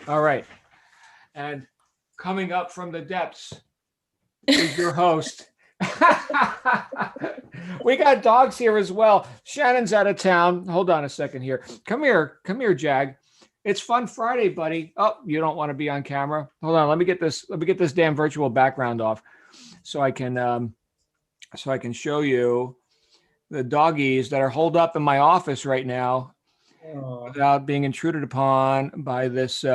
All right. And coming up from the depths is your host. We got dogs here as well. Shannon's out of town. Hold on a second here. Come here. Come here, Jag. It's Fun Friday, buddy. Oh, you don't want to be on camera. Hold on. Let me get this damn virtual background off so I can show you the doggies that are holed up in my office right now without being intruded upon by this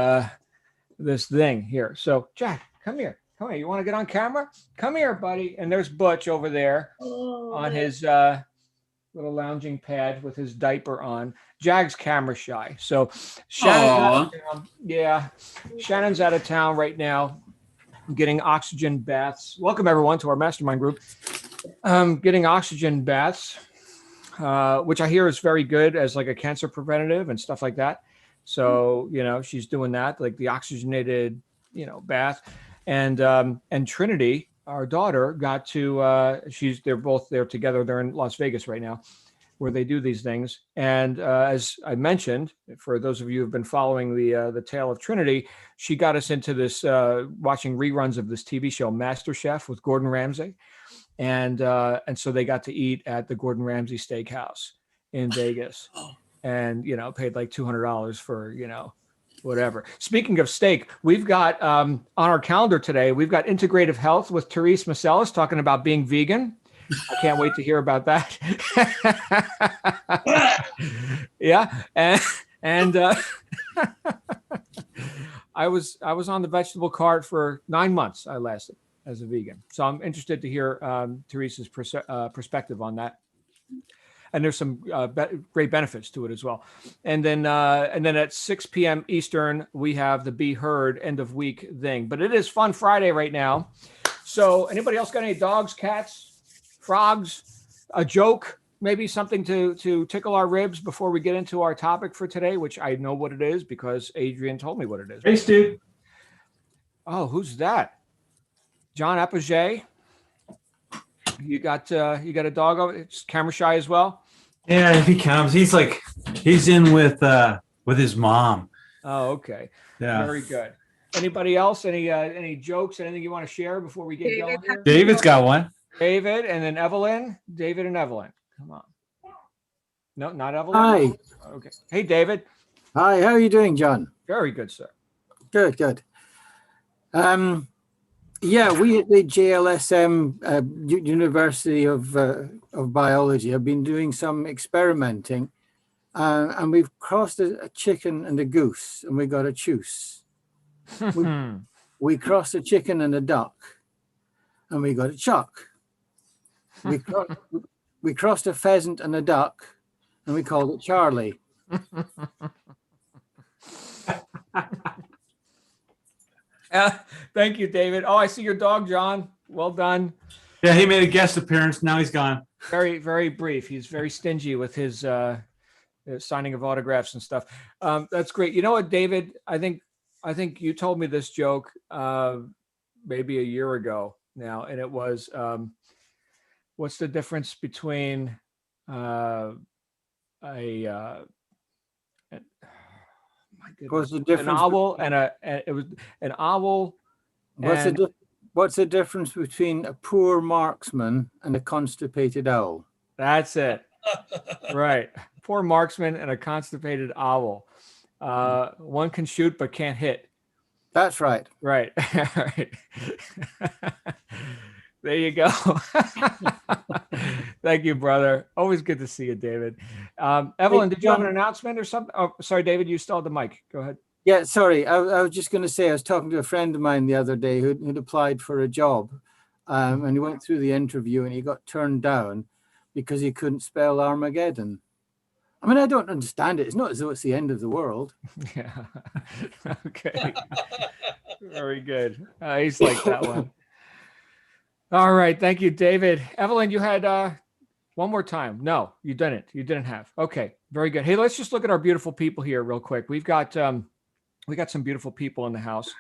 this thing here. So, Jack, come here. Come here. You want to get on camera? Come here, buddy. And there's Butch over there on his little lounging pad with his diaper on. Jag's camera shy. So Shannon's out of town. Yeah. Shannon's out of town right now, getting oxygen baths. Welcome everyone to our mastermind group. Getting oxygen baths, which I hear is very good as like a cancer preventative and stuff like that. So, she's doing that, like the oxygenated, bath. And Trinity, our daughter, got to, they're both there together. They're in Las Vegas right now where they do these things. And as I mentioned, for those of you who've been following the tale of Trinity, she got us into this, watching reruns of this TV show, MasterChef with Gordon Ramsay. And so they got to eat at the Gordon Ramsay Steakhouse in Vegas and, paid like $200 for, whatever. Speaking of steak, we've got on our calendar today, we've got Integrative Health with Therese Macelis talking about being vegan. I can't wait to hear about that. Yeah. And I was on the vegetable cart for 9 months. I lasted as a vegan. So I'm interested to hear Therese's perspective on that. And there's some great benefits to it as well. And then at 6 p.m. Eastern, we have the Be Heard end of week thing. But it is Fun Friday right now. So anybody else got any dogs, cats, frogs, a joke, maybe something to tickle our ribs before we get into our topic for today, which I know what it is because Adrian told me what it is. Hey, Stu. Oh, who's that? John Apogee. You got a dog over. It's camera shy as well. Yeah, if he comes, he's in with his mom. Oh, okay. Yeah. Very good. Anybody else? Any jokes? Anything you want to share before we get going here? David's got one. David and then Evelyn. David and Evelyn. Come on. No, not Evelyn. Hi. Okay. Hey, David. Hi. How are you doing, John? Very good, sir. Good. Yeah, we at the JLSM University of Biology have been doing some experimenting, and we've crossed a chicken and a goose, and we got a choose. We crossed a chicken and a duck, and we got a chuck. We crossed a pheasant and a duck, and we called it Charlie. Thank you, David. Oh, I see your dog, John. Well done. Yeah, he made a guest appearance. Now he's gone. Very, very brief. He's very stingy with his signing of autographs and stuff. That's great. You know what, David? I think you told me this joke maybe a year ago now, and it was, what's the difference between What's the difference? An owl and it was an owl. What's the difference between a poor marksman and a constipated owl? That's it. Right. Poor marksman and a constipated owl. One can shoot but can't hit. That's right. Right. Right. There you go. Thank you, brother. Always good to see you, David. Evelyn, did you have an announcement or something? Oh, sorry, David, you still have the mic. Go ahead. Yeah, sorry. I was just going to say, I was talking to a friend of mine the other day who'd applied for a job, and he went through the interview and he got turned down because he couldn't spell Armageddon. I mean, I don't understand it. It's not as though it's the end of the world. Yeah. Okay. Very good. He's like that one. All right. Thank you, David. Evelyn, you had one more time. No, you didn't. You didn't have. Okay. Very good. Hey, let's just look at our beautiful people here real quick. We got some beautiful people in the house.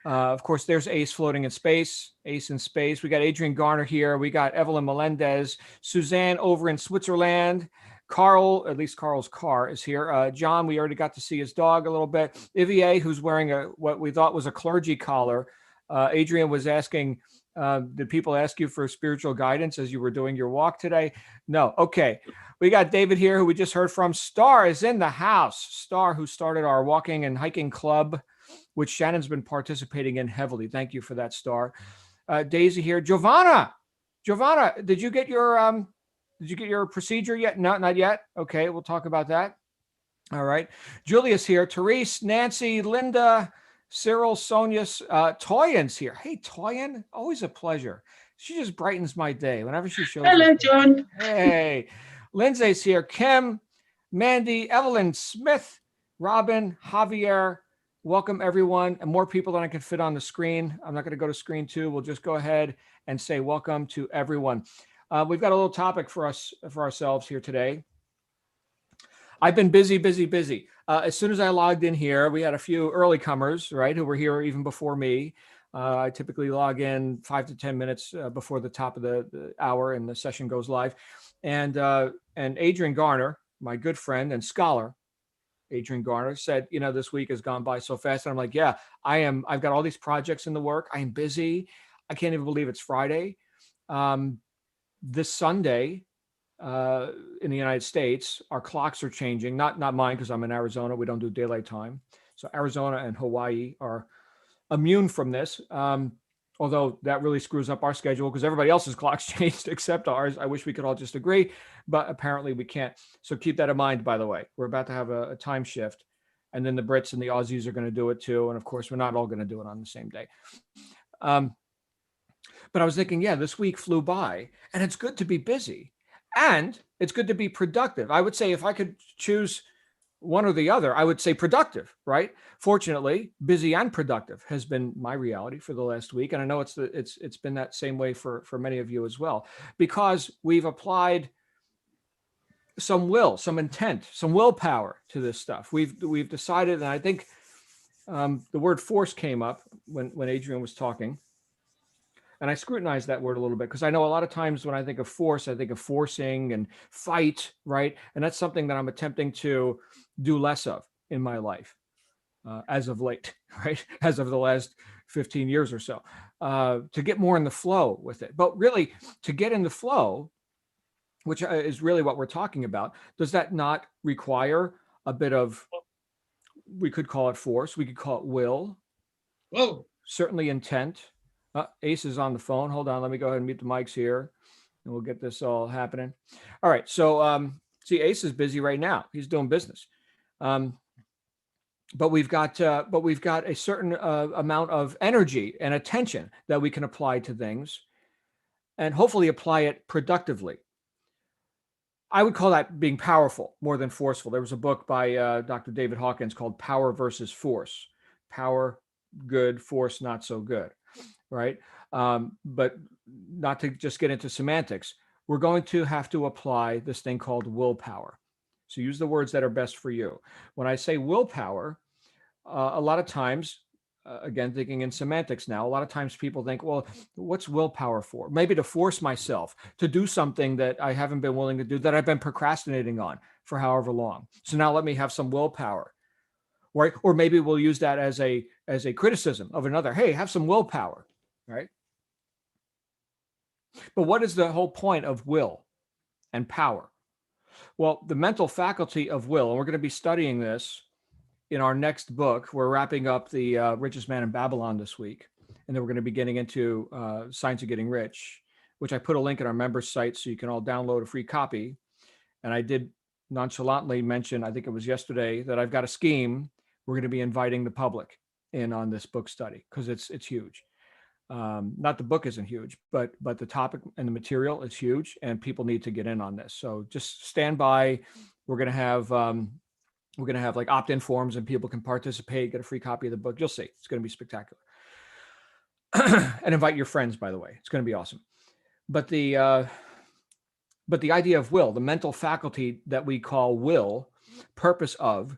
Of course, there's Ace floating in space. Ace in space. We got Adrian Garner here. We got Evelyn Melendez. Suzanne over in Switzerland. Carl, at least Carl's car is here. John, we already got to see his dog a little bit. Ivier, who's wearing what we thought was a clergy collar. Adrian was asking, did people ask you for spiritual guidance as you were doing your walk today? No. Okay. We got David here, who we just heard from. Star is in the house. Star, who started our walking and hiking club, which Shannon's been participating in heavily. Thank you for that, Star. Daisy here. Giovanna, did you get your procedure yet? No, not yet. Okay, we'll talk about that. All right. Julia's here. Therese, Nancy, Linda, Cyril, Sonia, Toyan's here. Hey, Toyan, always a pleasure. She just brightens my day whenever she shows up. Hello, John. Hey, Lindsay's here. Kim, Mandy, Evelyn, Smith, Robin, Javier. Welcome, everyone. And more people than I can fit on the screen. I'm not going to go to screen 2. We'll just go ahead and say welcome to everyone. We've got a little topic for ourselves here today. I've been busy. As soon as I logged in here, we had a few early comers, right, who were here even before me. I typically log in 5 to 10 minutes before the top of the hour and the session goes live. And Adrian Garner, my good friend and scholar, Adrian Garner, said, this week has gone by so fast. And I'm like, yeah, I've got all these projects in the work. I am busy. I can't even believe it's Friday. This Sunday in the United States, our clocks are changing. Not mine, because I'm in Arizona. We don't do daylight time. So Arizona and Hawaii are immune from this. Although that really screws up our schedule because everybody else's clocks changed except ours. I wish we could all just agree, but apparently we can't. So keep that in mind, by the way. We're about to have a time shift, and then the Brits and the Aussies are going to do it too. And of course, we're not all going to do it on the same day. But I was thinking, yeah, this week flew by, and it's good to be busy, and it's good to be productive. I would say if I could choose one or the other, I would say productive, right? Fortunately, busy and productive has been my reality for the last week. And I know it's been that same way for many of you as well, because we've applied some will, some intent, some willpower to this stuff. We've decided, and I think the word force came up when Adrian was talking. And I scrutinized that word a little bit because I know a lot of times when I think of force, I think of forcing and fight, right? And that's something that I'm attempting to do less of in my life as of late, right? As of the last 15 years or so, to get more in the flow with it. But really, to get in the flow, which is really what we're talking about, does that not require a bit of, we could call it force, we could call it will, certainly intent. Ace is on the phone. Hold on. Let me go ahead and mute the mics here and we'll get this all happening. All right. So see, Ace is busy right now. He's doing business. But we've got a certain amount of energy and attention that we can apply to things and hopefully apply it productively. I would call that being powerful more than forceful. There was a book by Dr. David Hawkins called Power versus Force. Power, good; force, not so good. Right. But not to just get into semantics, we're going to have to apply this thing called willpower. So use the words that are best for you. When I say willpower, a lot of times, again, thinking in semantics now, a lot of times people think, well, what's willpower for? Maybe to force myself to do something that I haven't been willing to do, that I've been procrastinating on for however long. So now let me have some willpower. Right. Or maybe we'll use that as a criticism of another. Hey, have some willpower. Right. But what is the whole point of will and power? Well, the mental faculty of will, and we're going to be studying this in our next book. We're wrapping up the Richest Man in Babylon this week. And then we're going to be getting into Science of Getting Rich, which I put a link in our members site so you can all download a free copy. And I did nonchalantly mention, I think it was yesterday, that I've got a scheme. We're going to be inviting the public in on this book study because it's huge. Not the book isn't huge, but the topic and the material is huge, and people need to get in on this. So just stand by. We're going to have like opt-in forms, and people can participate, get a free copy of the book. You'll see, it's going to be spectacular. And invite your friends, by the way. It's going to be awesome. But the idea of will, the mental faculty that we call will, purpose of,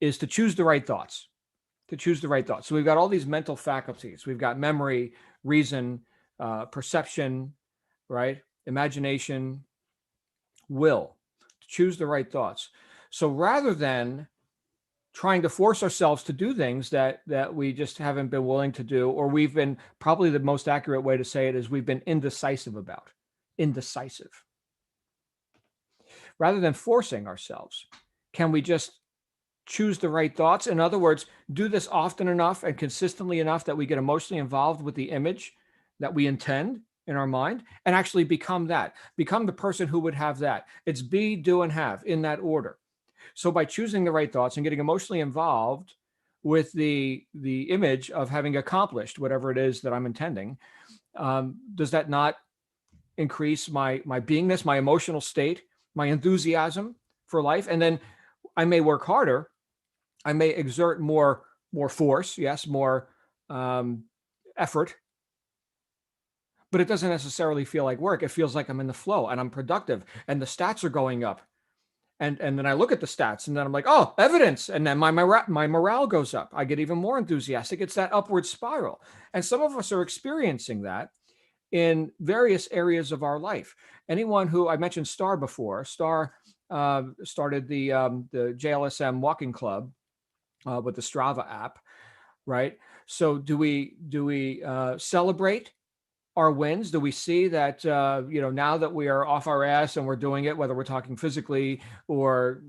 is to choose the right thoughts. So we've got all these mental faculties. We've got memory, reason, perception, right? Imagination, will, to choose the right thoughts. So rather than trying to force ourselves to do things that we just haven't been willing to do, or we've been, probably the most accurate way to say it is we've been indecisive about. Indecisive. Rather than forcing ourselves, can we just choose the right thoughts? In other words, do this often enough and consistently enough that we get emotionally involved with the image that we intend in our mind, and actually become the person who would have that. It's be, do, and have in that order. So by choosing the right thoughts and getting emotionally involved with the image of having accomplished whatever it is that I'm intending, does that not increase my beingness, my emotional state, my enthusiasm for life? And then I may work harder. I may exert more force, yes, more effort, but it doesn't necessarily feel like work. It feels like I'm in the flow and I'm productive and the stats are going up. And then I look at the stats and then I'm like, oh, evidence. And then my morale goes up. I get even more enthusiastic. It's that upward spiral. And some of us are experiencing that in various areas of our life. Anyone who, I mentioned Star before, Star started the JLSM walking club with the Strava app, right? So do we celebrate our wins? Do we see that, now that we are off our ass and we're doing it, whether we're talking physically or,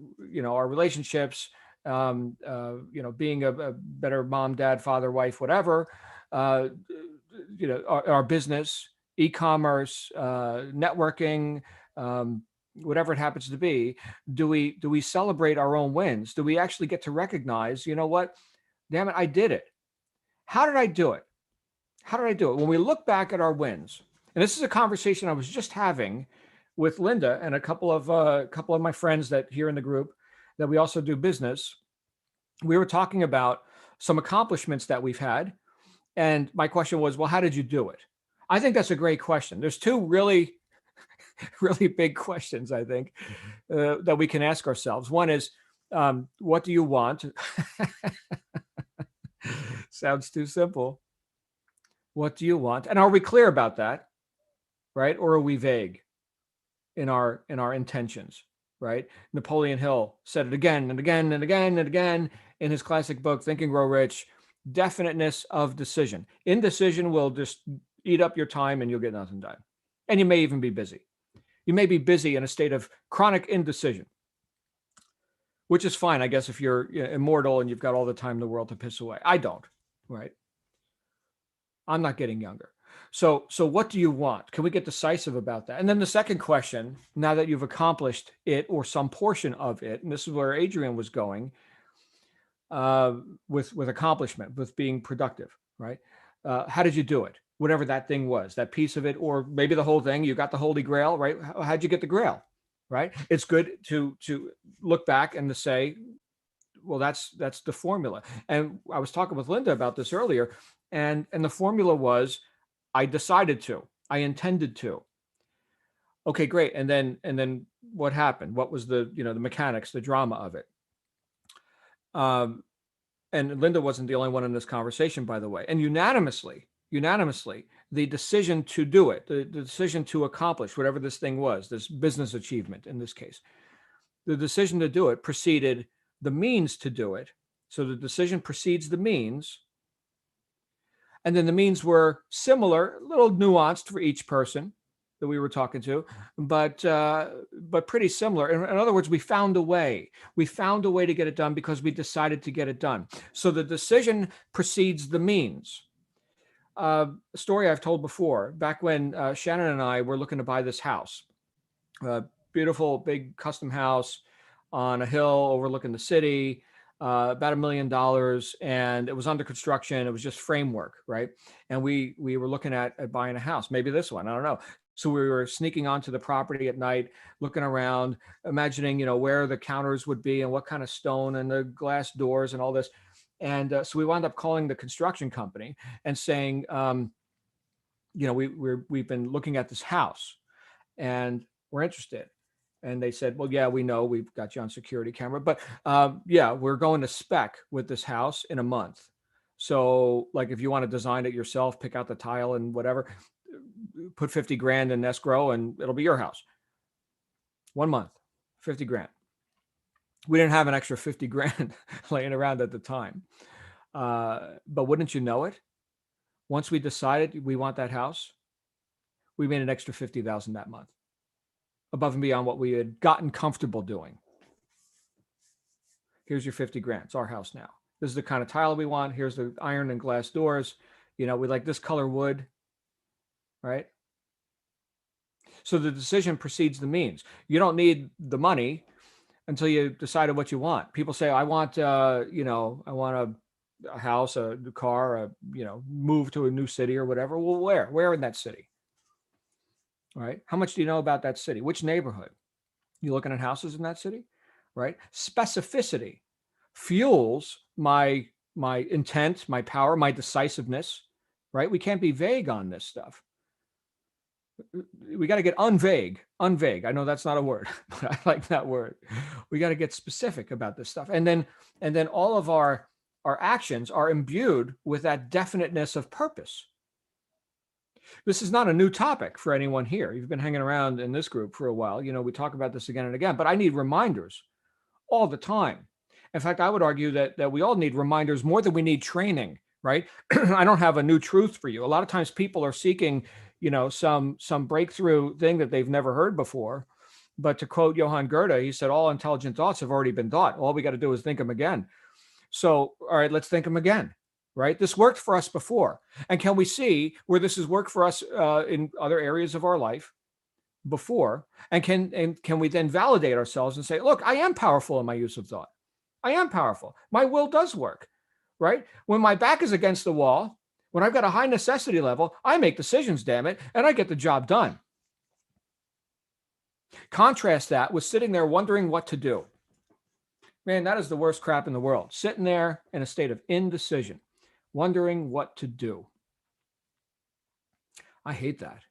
our relationships, being a better mom, dad, father, wife, whatever, our business, e-commerce, networking, whatever it happens to be, do we celebrate our own wins? Do we actually get to recognize, you know what, damn it, I did it. How did I do it? How did I do it? When we look back at our wins, and this is a conversation I was just having with Linda and a couple of my friends that here in the group that we also do business. We were talking about some accomplishments that we've had. And my question was, well, how did you do it? I think that's a great question. There's two really, really big questions, I think, that we can ask ourselves. One is, what do you want? Sounds too simple. What do you want? And are we clear about that? Right? Or are we vague in our intentions? Right? Napoleon Hill said it again and again and again and again in his classic book, Think and Grow Rich. Definiteness of decision. Indecision will just eat up your time and you'll get nothing done. And you may even be busy. You may be busy in a state of chronic indecision, which is fine, I guess, if you're immortal and you've got all the time in the world to piss away. I don't, right? I'm not getting younger. So what do you want? Can we get decisive about that? And then the second question, now that you've accomplished it or some portion of it, and this is where Adrian was going, with accomplishment, with being productive, right? How did you do it? Whatever that thing was, that piece of it, or maybe the whole thing, you got the Holy Grail, right? How'd you get the Grail, right? It's good to look back and to say, well, that's the formula. And I was talking with Linda about this earlier, and the formula was, I decided to, I intended to. Okay, great. And then what happened? What was the mechanics, the drama of it? And Linda wasn't the only one in this conversation, by the way. And unanimously, the decision to do it, the decision to accomplish whatever this thing was, this business achievement in this case, the decision to do it preceded the means to do it. So the decision precedes the means. And then the means were similar, a little nuanced for each person that we were talking to, but pretty similar. In other words, we found a way. We found a way to get it done because we decided to get it done. So the decision precedes the means. A story I've told before, back when Shannon and I were looking to buy this house, a beautiful, big custom house on a hill overlooking the city, about $1 million, and it was under construction. It was just framework, right? And we were looking at buying a house, maybe this one, I don't know. So we were sneaking onto the property at night, looking around, imagining, where the counters would be and what kind of stone and the glass doors and all this. And so we wound up calling the construction company and saying, we've been looking at this house and we're interested. And they said, well, yeah, we know, we've got you on security camera, but we're going to spec with this house in a month. So like, if you want to design it yourself, pick out the tile and whatever, put 50 grand in escrow and it'll be your house. 1 month. 50 grand. We didn't have an extra 50 grand laying around at the time. But wouldn't you know it? Once we decided we want that house, we made an extra 50,000 that month, above and beyond what we had gotten comfortable doing. Here's your 50 grand. It's our house now. This is the kind of tile we want. Here's the iron and glass doors. We like this color wood, right? So the decision precedes the means. You don't need the money until you decided what you want. People say, I want, I want a house, a car, move to a new city or whatever. Well, where in that city? Right? How much do you know about that city? Which neighborhood? You looking at houses in that city, right? Specificity fuels my intent, my power, my decisiveness, right? We can't be vague on this stuff. We got to get unvague. I know that's not a word, but I like that word. We got to get specific about this stuff. And then all of our actions are imbued with that definiteness of purpose. This is not a new topic for anyone here. You've been hanging around in this group for a while. We talk about this again and again, but I need reminders all the time. In fact, I would argue that we all need reminders more than we need training, right? I don't have a new truth for you. A lot of times people are seeking, some breakthrough thing that they've never heard before. But to quote Johann Goethe, he said, all intelligent thoughts have already been thought. All we got to do is think them again. So, all right, let's think them again, right? This worked for us before. And can we see where this has worked for us in other areas of our life before? And can we then validate ourselves and say, look, I am powerful in my use of thought. I am powerful. My will does work, right? When my back is against the wall, when I've got a high necessity level, I make decisions, damn it, and I get the job done. Contrast that with sitting there wondering what to do. Man, that is the worst crap in the world. Sitting there in a state of indecision, wondering what to do. I hate that.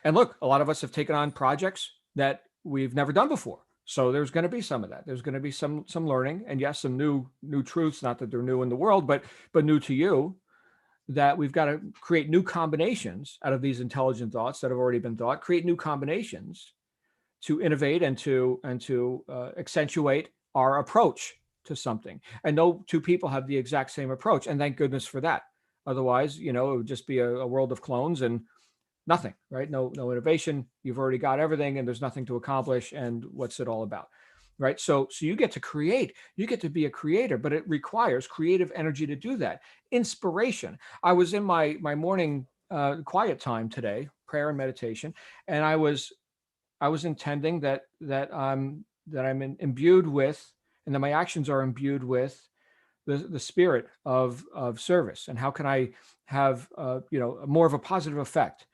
And look, a lot of us have taken on projects that we've never done before. So there's going to be some of that. There's going to be some learning, and yes, some new truths, not that they're new in the world, but new to you, that we've got to create new combinations out of these intelligent thoughts that have already been thought, create new combinations to innovate and to accentuate our approach to something. And no two people have the exact same approach, and thank goodness for that. Otherwise, it would just be a world of clones and nothing, right? No innovation. You've already got everything and there's nothing to accomplish. And what's it all about, right? So you get to create, you get to be a creator, but it requires creative energy to do that. Inspiration. I was in my morning quiet time today, prayer and meditation, and I was intending that I'm imbued with, and that my actions are imbued with the spirit of service. And how can I have more of a positive effect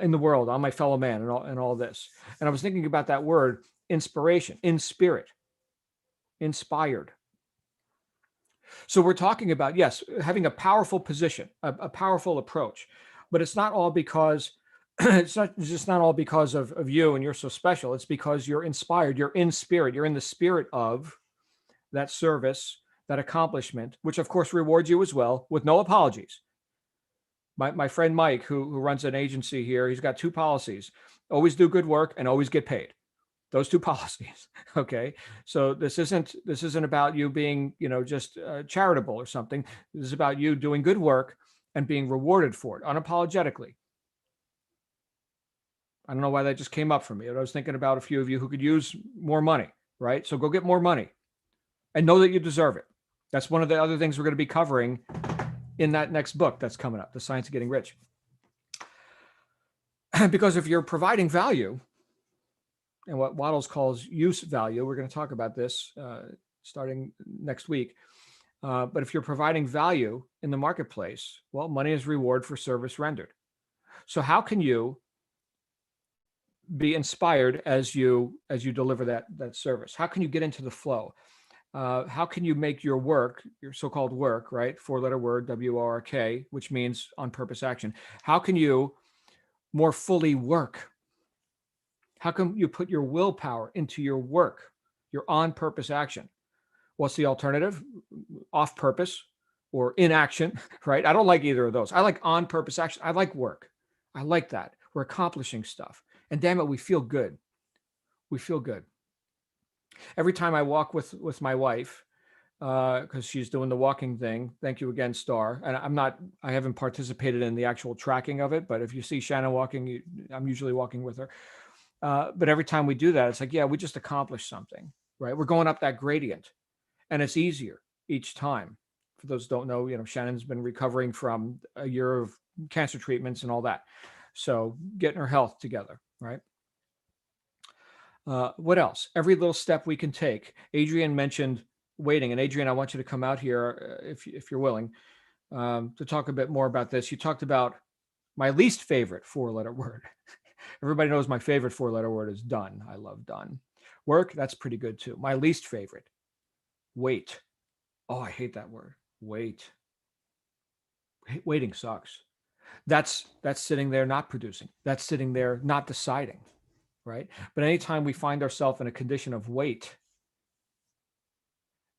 in the world, on my fellow man, and all this. And I was thinking about that word, inspiration, in spirit, inspired. So we're talking about, yes, having a powerful position, a powerful approach, but it's not all because it's not all because of you and you're so special. It's because you're inspired, you're in spirit, you're in the spirit of that service, that accomplishment, which of course rewards you as well, with no apologies. My friend Mike, who runs an agency here, he's got two policies: always do good work and always get paid. Those two policies. Okay. So this isn't about you being, just charitable or something. This is about you doing good work and being rewarded for it unapologetically. I don't know why that just came up for me. I was thinking about a few of you who could use more money, right? So go get more money and know that you deserve it. That's one of the other things we're going to be covering in that next book that's coming up, The Science of Getting Rich. Because if you're providing value, and what Waddles calls use value, we're going to talk about this starting next week. But if you're providing value in the marketplace, well, money is reward for service rendered. So how can you be inspired as you deliver that service? How can you get into the flow? How can you make your work, your so-called work, right? 4-letter word, WORK, which means on purpose action. How can you more fully work? How can you put your willpower into your work, your on purpose action? What's the alternative? Off purpose or inaction, right? I don't like either of those. I like on purpose action. I like work. I like that. We're accomplishing stuff. And damn it, we feel good. We feel good. Every time I walk with my wife, because she's doing the walking thing. Thank you again, Star. And I haven't participated in the actual tracking of it, but if you see Shannon walking, I'm usually walking with her. But every time we do that, it's like, yeah, we just accomplished something, right? We're going up that gradient, and it's easier each time. For those who don't know, Shannon's been recovering from a year of cancer treatments and all that. So getting her health together, right? What else? Every little step we can take. Adrian mentioned waiting, and Adrian, I want you to come out here if you're willing to talk a bit more about this. You talked about my least favorite 4-letter word. Everybody knows my favorite 4-letter word is done. I love done. Work, that's pretty good too. My least favorite, wait. Oh, I hate that word. Wait. Waiting sucks. That's sitting there not producing. That's sitting there not deciding, right? But anytime we find ourselves in a condition of wait,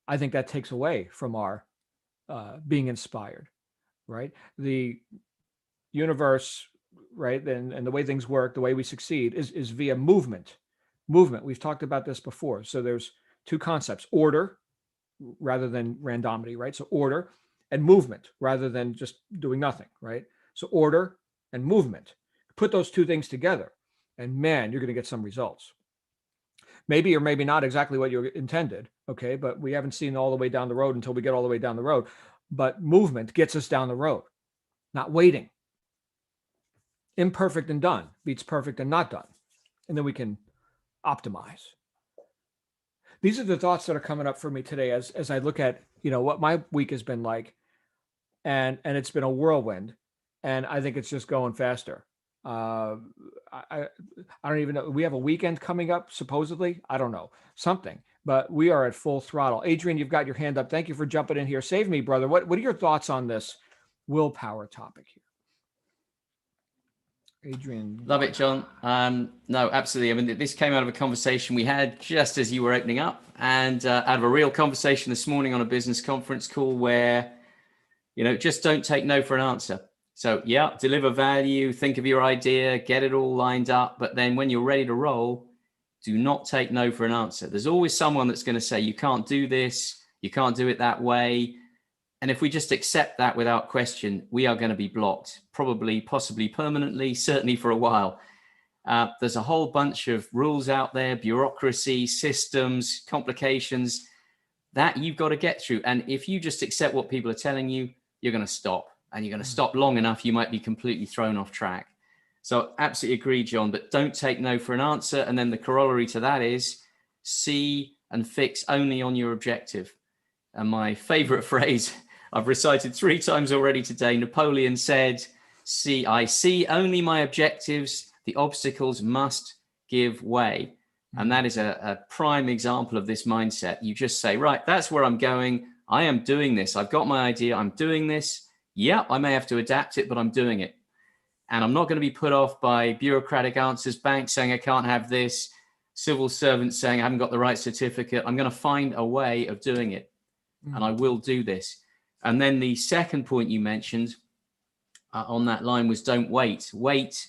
I think that takes away from our being inspired, right? The universe, right, and the way things work, the way we succeed is via movement. Movement. We've talked about this before. So there's two concepts: order rather than randomity, right? So order and movement rather than just doing nothing, right? So order and movement. Put those two things together, and man, you're going to get some results. Maybe or maybe not exactly what you intended, okay? But we haven't seen all the way down the road until we get all the way down the road. But movement gets us down the road, not waiting. Imperfect and done beats perfect and not done. And then we can optimize. These are the thoughts that are coming up for me today as I look at, what my week has been like. And it's been a whirlwind. And I think it's just going faster. I don't even know. We have a weekend coming up, supposedly. I don't know. Something. But we are at full throttle. Adrian, you've got your hand up. Thank you for jumping in here. Save me, brother. What are your thoughts on this willpower topic here? Adrian. Love it, John. No, absolutely. I mean, this came out of a conversation we had just as you were opening up, and out of a real conversation this morning on a business conference call where, just don't take no for an answer. So yeah, deliver value, think of your idea, get it all lined up. But then when you're ready to roll, do not take no for an answer. There's always someone that's going to say, you can't do this, you can't do it that way. And if we just accept that without question, we are going to be blocked, probably, possibly permanently, certainly for a while. There's a whole bunch of rules out there, bureaucracy, systems, complications that you've got to get through. And if you just accept what people are telling you, you're going to stop. And you're going to stop long enough, you might be completely thrown off track. So absolutely agree, John, but don't take no for an answer. And then the corollary to that is see and fix only on your objective. And my favorite phrase I've recited 3 times already today, Napoleon said, I see only my objectives, the obstacles must give way. And that is a prime example of this mindset. You just say, right, that's where I'm going. I am doing this. I've got my idea. I'm doing this. Yeah, I may have to adapt it, but I'm doing it. And I'm not going to be put off by bureaucratic answers, banks saying I can't have this, civil servants saying I haven't got the right certificate. I'm going to find a way of doing it. And I will do this. And then the second point you mentioned on that line was don't wait. Wait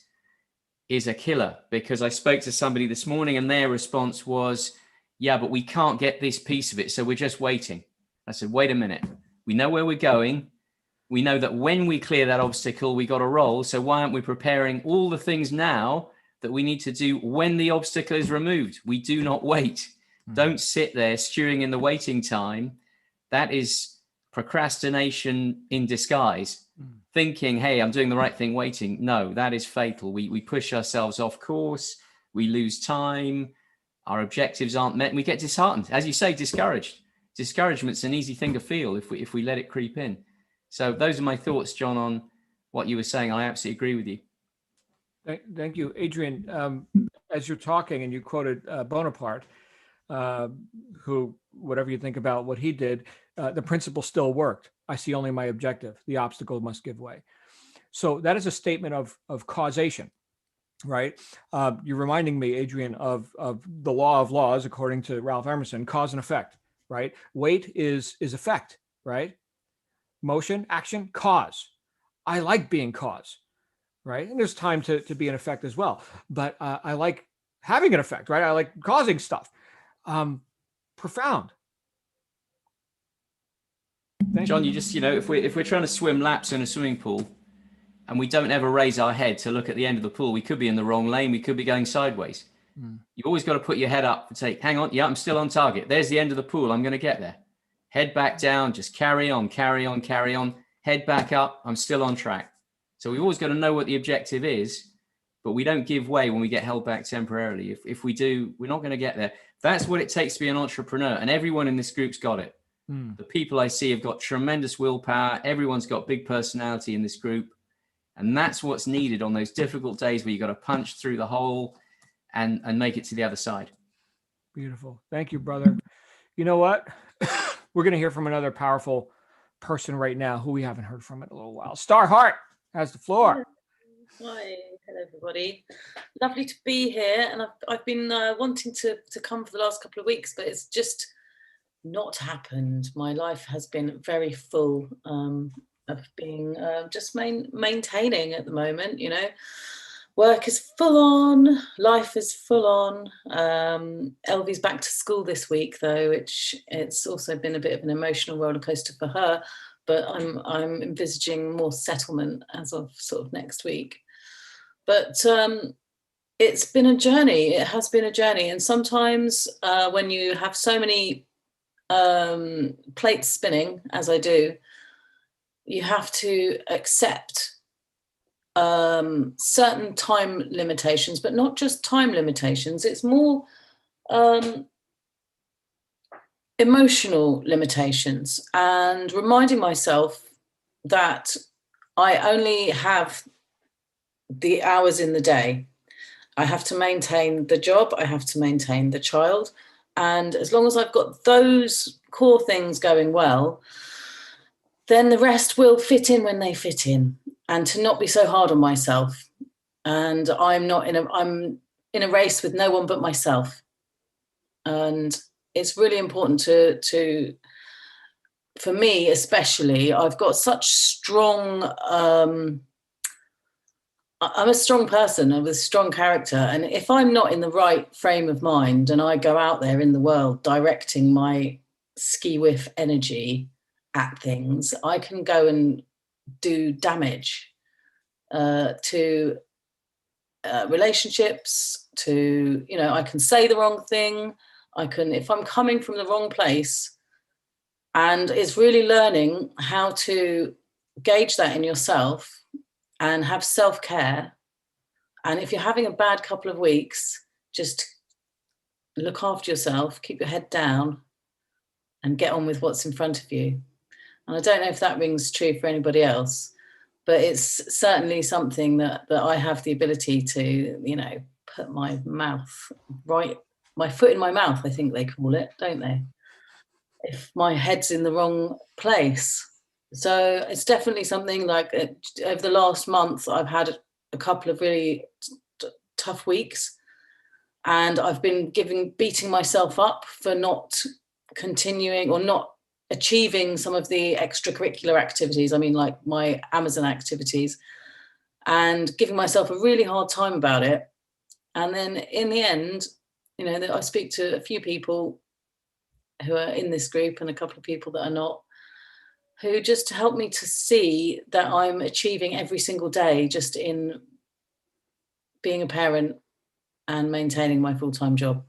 is a killer, because I spoke to somebody this morning and their response was, yeah, but we can't get this piece of it, so we're just waiting. I said, wait a minute. We know where we're going. We know that when we clear that obstacle, we got to roll. So why aren't we preparing all the things now that we need to do when the obstacle is removed? We do not wait. Don't sit there stewing in the waiting time. That is procrastination in disguise. Thinking, hey, I'm doing the right thing, waiting. No, that is fatal. We push ourselves off course. We lose time. Our objectives aren't met. And we get disheartened. As you say, discouraged. Discouragement's an easy thing to feel if we let it creep in. So those are my thoughts, John, on what you were saying. I absolutely agree with you. Thank you, Adrian. As you're talking and you quoted Bonaparte, who, whatever you think about what he did, the principle still worked. I see only my objective. The obstacle must give way. So that is a statement of causation, right? You're reminding me, Adrian, of the law of laws, according to Ralph Emerson, cause and effect, right? Wait is effect, right? Motion, action, cause. I like being cause, right? And there's time to be an effect as well. But I like having an effect, right? I like causing stuff. profound. Thank John, you. you just, if we're trying to swim laps in a swimming pool and we don't ever raise our head to look at the end of the pool, we could be in the wrong lane. We could be going sideways. You've always got to put your head up and say, hang on. Yeah, I'm still on target. There's the end of the pool. I'm going to get there. Head back down. Just carry on, carry on, carry on. Head back up. I'm still on track. So we've always got to know what the objective is, but we don't give way when we get held back temporarily. If we do, we're not going to get there. That's what it takes to be an entrepreneur. And everyone in this group's got it. The people I see have got tremendous willpower. Everyone's got big personality in this group. And that's what's needed on those difficult days where you got to punch through the hole and make it to the other side. Beautiful. Thank you, brother. You know what? We're going to hear from another powerful person right now who we haven't heard from in a little while. Star Hart has the floor. Hi, hello everybody. Lovely to be here, and I've been wanting to come for the last couple of weeks, but it's just not happened. My life has been very full of being just maintaining at the moment. Work is full on, life is full on. Elvie's back to school this week though, which it's also been a bit of an emotional roller coaster for her, but I'm envisaging more settlement as of sort of next week. But it's been a journey. It has been a journey. And sometimes when you have so many plates spinning, as I do, you have to accept certain time limitations, but not just time limitations. It's more emotional limitations, and reminding myself that I only have the hours in the day. I have to maintain the job, I have to maintain the child, and as long as I've got those core things going well, then the rest will fit in when they fit in, and to not be so hard on myself. And I'm in a race with no one but myself, and it's really important to for me especially, I've got such strong I'm a strong person with a strong character, and if I'm not in the right frame of mind and I go out there in the world directing my ski whiff energy at things, I can go and do damage to relationships, to, I can say the wrong thing. If I'm coming from the wrong place, and it's really learning how to gauge that in yourself and have self-care. And if you're having a bad couple of weeks, just look after yourself, keep your head down, and get on with what's in front of you. And I don't know if that rings true for anybody else, but it's certainly something that I have the ability to, put my foot in my mouth, I think they call it, don't they? If my head's in the wrong place. So it's definitely something like over the last month, I've had a couple of really tough weeks, and I've been beating myself up for not continuing or not achieving some of the extracurricular activities. I mean, like my Amazon activities, and giving myself a really hard time about it. And then in the end, I speak to a few people who are in this group and a couple of people that are not, who just help me to see that I'm achieving every single day just in being a parent and maintaining my full-time job.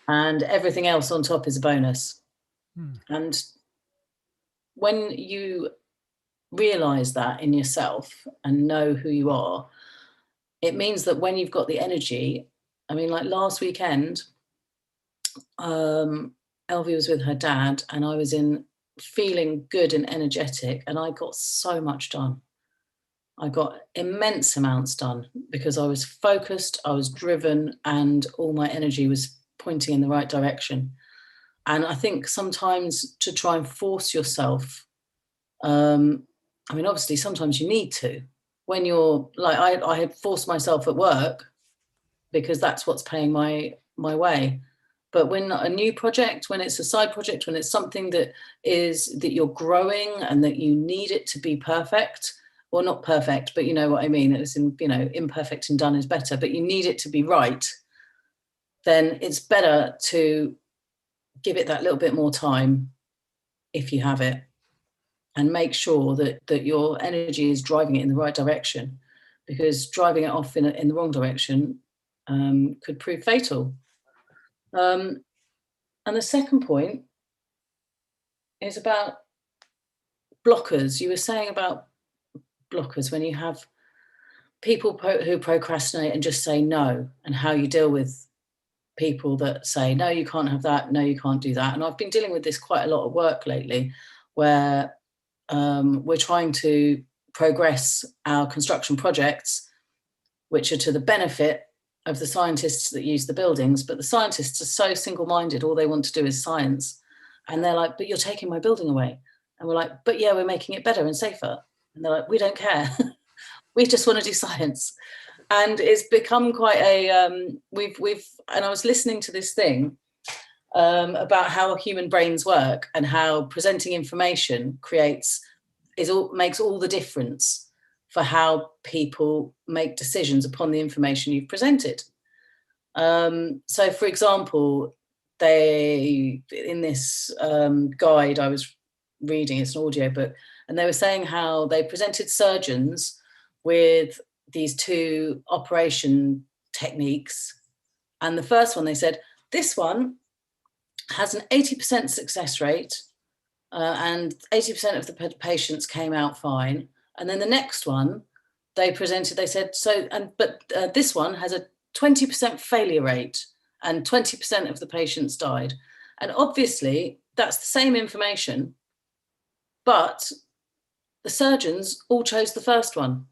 And everything else on top is a bonus. And when you realize that in yourself and know who you are, it means that when you've got the energy, I mean, like last weekend, Elvie was with her dad and I was feeling good and energetic, and I got so much done. I got immense amounts done because I was focused, I was driven, and all my energy was pointing in the right direction. And I think sometimes to try and force yourself, I mean, obviously sometimes you need to, when you're like, I had forced myself at work because that's what's paying my way. But when a new project, when it's a side project, when it's something that you're growing and that you need it to be perfect, or not perfect, but you know what I mean, it's imperfect and done is better, but you need it to be right, then it's better to give it that little bit more time if you have it, and make sure that your energy is driving it in the right direction, because driving it off in the wrong direction could prove fatal. And the second point is about blockers. You were saying about blockers, when you have people who procrastinate and just say no, and how you deal with people that say, no, you can't have that, no, you can't do that. And I've been dealing with this quite a lot at work lately, where we're trying to progress our construction projects, which are to the benefit of the scientists that use the buildings. But the scientists are so single-minded, all they want to do is science. And they're like, but you're taking my building away. And we're like, but yeah, we're making it better and safer. And they're like, we don't care. We just want to do science. And it's become quite a, and I was listening to this thing about how human brains work, and how presenting information makes all the difference for how people make decisions upon the information you've presented. So for example, in this guide I was reading, it's an audio book, and they were saying how they presented surgeons with these two operation techniques. And the first one, they said, this one has an 80% success rate, and 80% of the patients came out fine. And then the next one they presented, they said, but this one has a 20% failure rate, and 20% of the patients died. And obviously that's the same information, but the surgeons all chose the first one.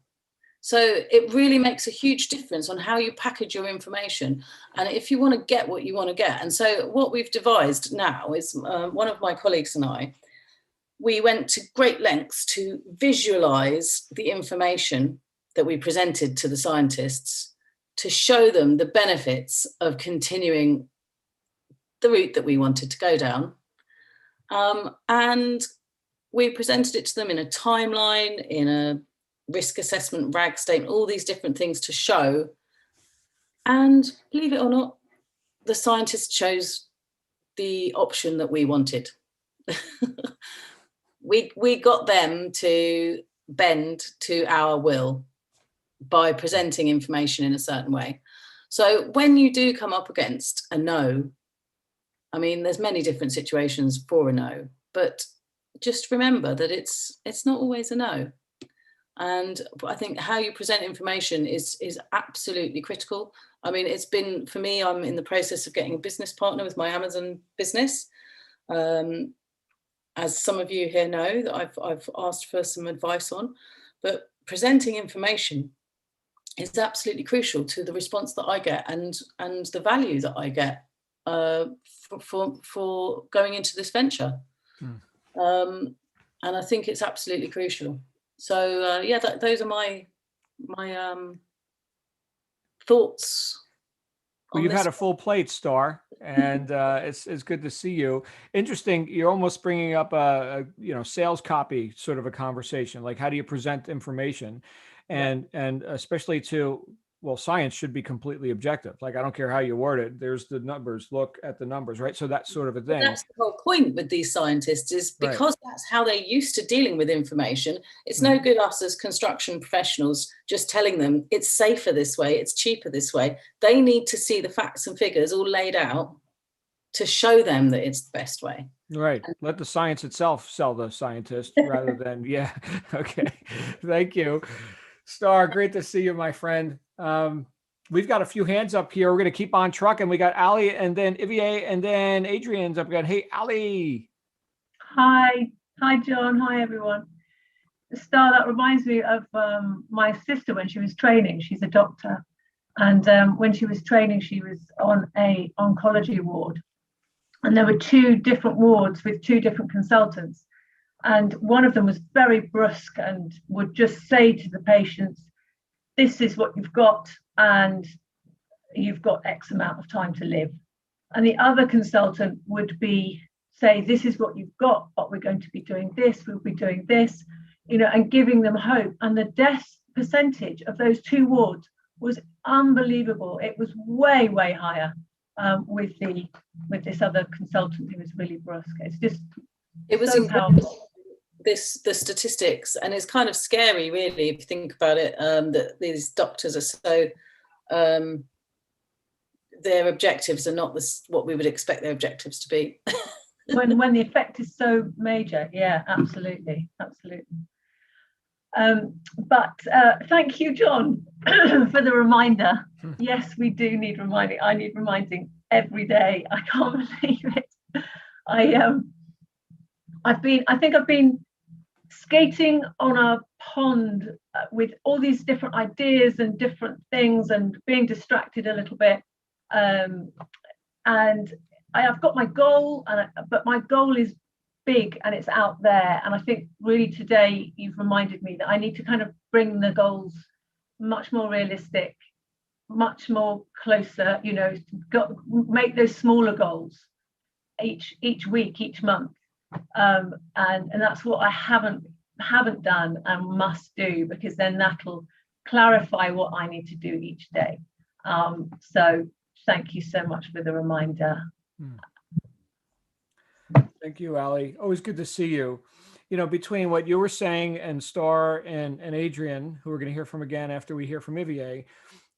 So it really makes a huge difference on how you package your information, and if you want to get what you want to get. And so what we've devised now is, one of my colleagues and I, we went to great lengths to visualize the information that we presented to the scientists, to show them the benefits of continuing the route that we wanted to go down. And we presented it to them in a timeline, in a risk assessment, RAG statement, all these different things to show. And believe it or not, the scientists chose the option that we wanted. We got them to bend to our will by presenting information in a certain way. So when you do come up against a no, I mean, there's many different situations for a no, but just remember that it's not always a no. And I think how you present information is absolutely critical. I mean, it's been, for me, I'm in the process of getting a business partner with my Amazon business. As some of you here know, that I've asked for some advice on, but presenting information is absolutely crucial to the response that I get, and the value that I get for going into this venture. And I think it's absolutely crucial. So yeah, those are my thoughts. Well, you've had a full plate, Star, and it's good to see you. Interesting. You're almost bringing up a sales copy sort of a conversation. Like, how do you present information, and especially to, well, science should be completely objective. Like, I don't care how you word it. There's the numbers. Look at the numbers, right? So that's sort of a thing. But that's the whole point with these scientists, is because that's how they're used to dealing with information. It's no good us as construction professionals just telling them it's safer this way, it's cheaper this way. They need to see the facts and figures all laid out to show them that it's the best way. Right. Let the science itself sell the scientist rather than, yeah. Okay. Thank you. Star, great to see you, my friend. We've got a few hands up here. We're going to keep on trucking. We got Ali, and then Ivier, and then Adrian's up again. Hey, Ali. Hi, John. Hi, everyone. Star, that reminds me of my sister when she was training. She's a doctor. And when she was training, she was on a oncology ward. And there were two different wards with two different consultants. And one of them was very brusque and would just say to the patients, this is what you've got, and you've got X amount of time to live. And the other consultant would say, this is what you've got, but we're going to be doing this, we'll be doing this, and giving them hope. And the death percentage of those two wards was unbelievable. It was way, way higher. with this other consultant who was really brusque. It's just it was so incredible. The statistics, and it's kind of scary, really, if you think about it. That these doctors are so their objectives are not what we would expect their objectives to be. when the effect is so major. Yeah, absolutely. But thank you, John, for the reminder. Yes, we do need reminding. I need reminding every day. I can't believe it. I've been skating on a pond with all these different ideas and different things, and being distracted a little bit. And I've got my goal, but my goal is big and it's out there. And I think really today you've reminded me that I need to kind of bring the goals much more realistic, much more closer, make those smaller goals each week, each month. And that's what I haven't done and must do, because then that'll clarify what I need to do each day. So thank you so much for the reminder. Thank you, Ali. Always good to see you. Between what you were saying and Star and Adrian, who we're going to hear from again after we hear from Ivier,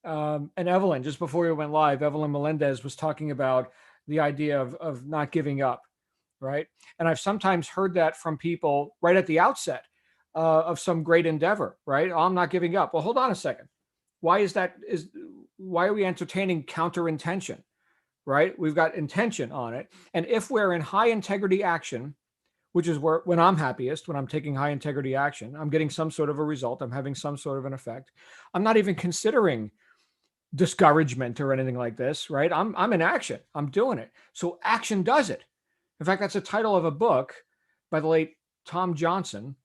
and Evelyn, just before we went live, Evelyn Melendez was talking about the idea of not giving up, right? And I've sometimes heard that from people right at the outset of some great endeavor, right? Oh, I'm not giving up. Well, hold on a second. Why are we entertaining counter intention, right? We've got intention on it. And if we're in high integrity action, which is when I'm happiest, when I'm taking high integrity action, I'm getting some sort of a result. I'm having some sort of an effect. I'm not even considering discouragement or anything like this, right? I'm in action. I'm doing it. So action does it. In fact, that's the title of a book by the late Tom Johnson.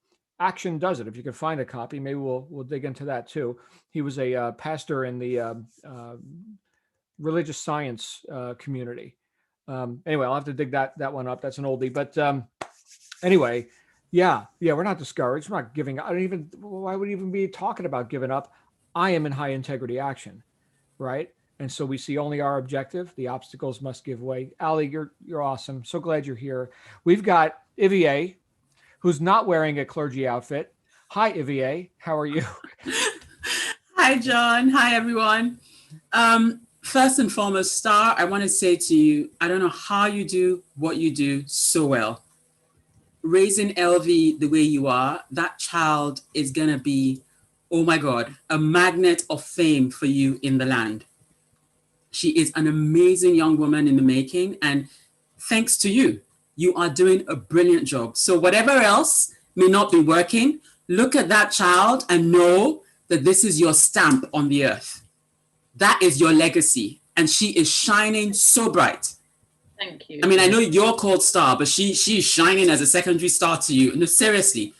Action Does It. If you can find a copy, maybe we'll dig into that too. He was a pastor in the religious science community. Anyway, I'll have to dig that one up. That's an oldie. But anyway, yeah, we're not discouraged. We're not giving up. Why would we even be talking about giving up? I am in high integrity action, right? And so we see only our objective. The obstacles must give way. Ali, you're awesome. So glad you're here. We've got Ivier, who's not wearing a clergy outfit. Hi, Ivier. How are you? Hi, John. Hi, everyone. First and foremost, Star, I want to say to you, I don't know how you do what you do so well. Raising LV the way you are, that child is going to be, oh my God, a magnet of fame for you in the land. She is an amazing young woman in the making. And thanks to you, you are doing a brilliant job. So whatever else may not be working, look at that child and know that this is your stamp on the earth. That is your legacy. And she is shining so bright. Thank you. I mean, I know you're called Star, but she's shining as a secondary star to you. No, seriously.